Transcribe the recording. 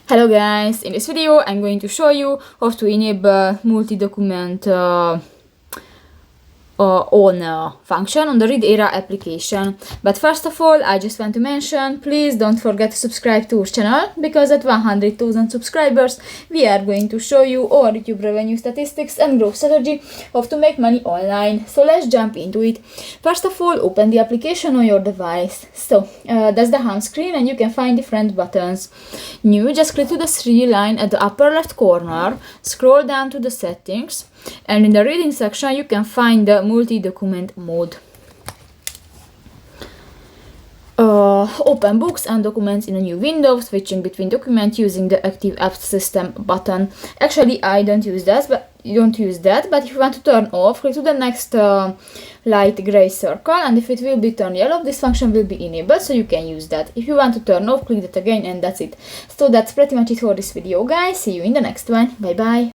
Hello guys, in this video I'm going to show you how to enable multi-document on function on the ReadEra application. But first of all, I just want to mention, please don't forget to subscribe to our channel, because at 100,000 subscribers we are going to show you our YouTube revenue statistics and growth strategy of to make money online. So let's jump into it. First of all, open the application on your device. So that's the home screen, and you can find different buttons. New, just click to the three line at the upper left corner, scroll down to the settings, and in the reading section you can find the multi-document mode. Open books and documents in a new window, switching between documents using the active apps system button. Actually, I don't use that, but if you want to turn off, click to the next light gray circle, and if it will be turned yellow, this function will be enabled, so you can use that. If you want to turn off, click that again, and that's it. So that's pretty much it for this video, guys. See you in the next one. Bye bye.